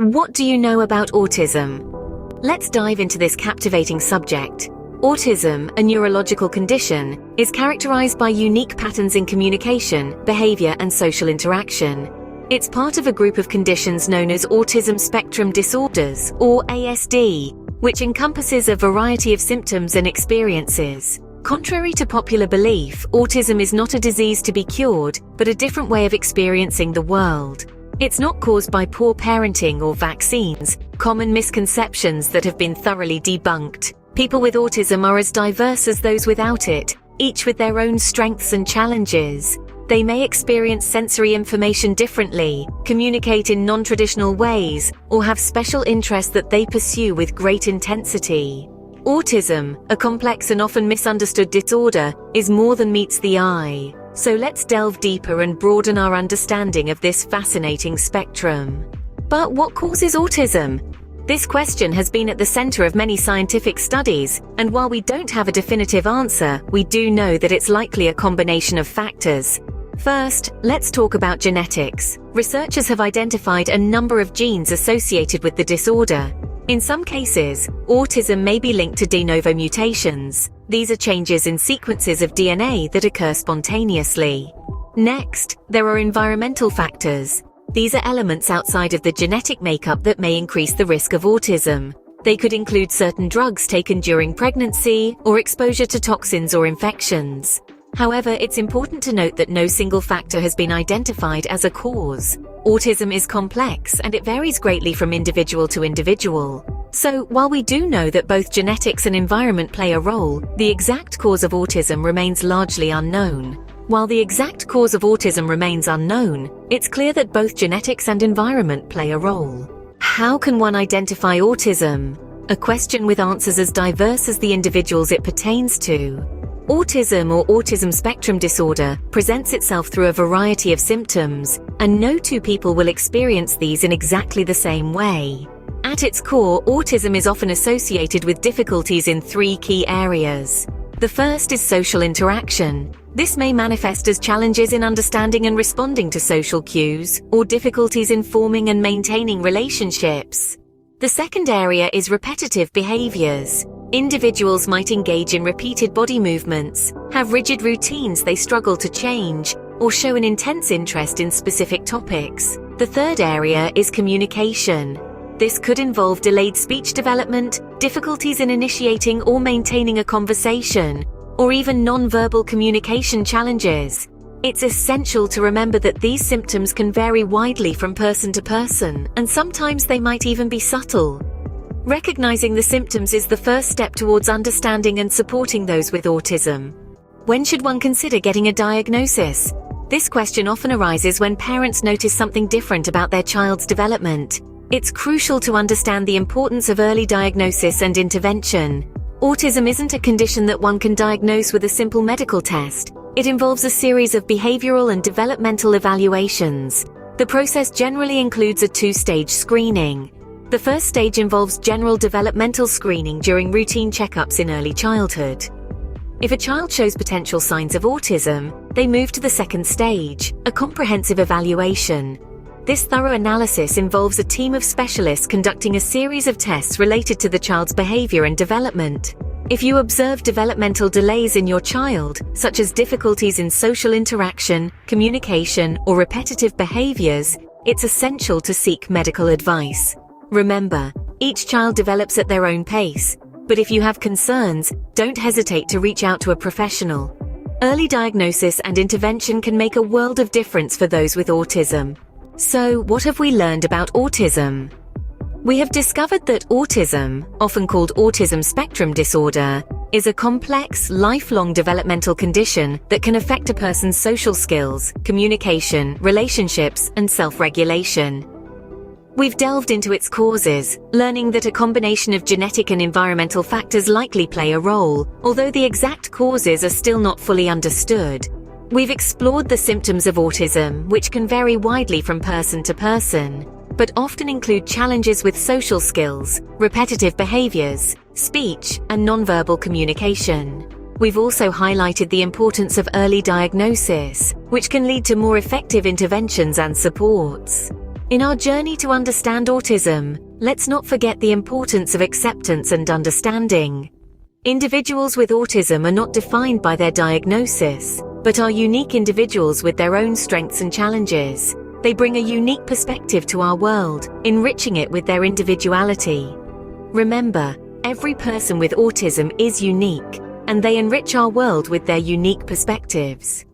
What do you know about autism? Let's dive into this captivating subject. Autism, a neurological condition, is characterized by unique patterns in communication, behavior, and social interaction. It's part of a group of conditions known as autism spectrum disorders, or ASD, which encompasses a variety of symptoms and experiences. Contrary to popular belief, autism is not a disease to be cured, but a different way of experiencing the world. It's not caused by poor parenting or vaccines, common misconceptions that have been thoroughly debunked. People with autism are as diverse as those without it, each with their own strengths and challenges. They may experience sensory information differently, communicate in non-traditional ways, or have special interests that they pursue with great intensity. Autism, a complex and often misunderstood disorder, is more than meets the eye. So let's delve deeper and broaden our understanding of this fascinating spectrum. But what causes autism? This question has been at the center of many scientific studies, and while we don't have a definitive answer, we do know that it's likely a combination of factors. First, let's talk about genetics. Researchers have identified a number of genes associated with the disorder. In some cases, autism may be linked to de novo mutations. These are changes in sequences of DNA that occur spontaneously. Next, there are environmental factors. These are elements outside of the genetic makeup that may increase the risk of autism. They could include certain drugs taken during pregnancy or exposure to toxins or infections. However, it's important to note that no single factor has been identified as a cause. Autism is complex and it varies greatly from individual to individual. So, while we do know that both genetics and environment play a role, the exact cause of autism remains largely unknown. While the exact cause of autism remains unknown, it's clear that both genetics and environment play a role. How can one identify autism? A question with answers as diverse as the individuals it pertains to. Autism or autism spectrum disorder presents itself through a variety of symptoms, and no two people will experience these in exactly the same way. At its core, autism is often associated with difficulties in three key areas. The first is social interaction. This may manifest as challenges in understanding and responding to social cues, or difficulties in forming and maintaining relationships. The second area is repetitive behaviors. Individuals might engage in repeated body movements, have rigid routines they struggle to change, or show an intense interest in specific topics. The third area is communication. This could involve delayed speech development, difficulties in initiating or maintaining a conversation, or even non-verbal communication challenges. It's essential to remember that these symptoms can vary widely from person to person, and sometimes they might even be subtle. Recognizing the symptoms is the first step towards understanding and supporting those with autism. When should one consider getting a diagnosis? This question often arises when parents notice something different about their child's development. It's crucial to understand the importance of early diagnosis and intervention. Autism isn't a condition that one can diagnose with a simple medical test. It involves a series of behavioral and developmental evaluations. The process generally includes a two-stage screening. The first stage involves general developmental screening during routine checkups in early childhood. If a child shows potential signs of autism, they move to the second stage, a comprehensive evaluation. This thorough analysis involves a team of specialists conducting a series of tests related to the child's behavior and development. If you observe developmental delays in your child, such as difficulties in social interaction, communication, or repetitive behaviors, it's essential to seek medical advice. Remember, each child develops at their own pace, but if you have concerns, don't hesitate to reach out to a professional. Early diagnosis and intervention can make a world of difference for those with autism. So, what have we learned about autism? We have discovered that autism, often called autism spectrum disorder, is a complex, lifelong developmental condition that can affect a person's social skills, communication, relationships, and self-regulation. We've delved into its causes, learning that a combination of genetic and environmental factors likely play a role, although the exact causes are still not fully understood. We've explored the symptoms of autism, which can vary widely from person to person, but often include challenges with social skills, repetitive behaviors, speech, and nonverbal communication. We've also highlighted the importance of early diagnosis, which can lead to more effective interventions and supports. In our journey to understand autism, let's not forget the importance of acceptance and understanding. Individuals with autism are not defined by their diagnosis, but are unique individuals with their own strengths and challenges. They bring a unique perspective to our world, enriching it with their individuality. Remember, every person with autism is unique, and they enrich our world with their unique perspectives.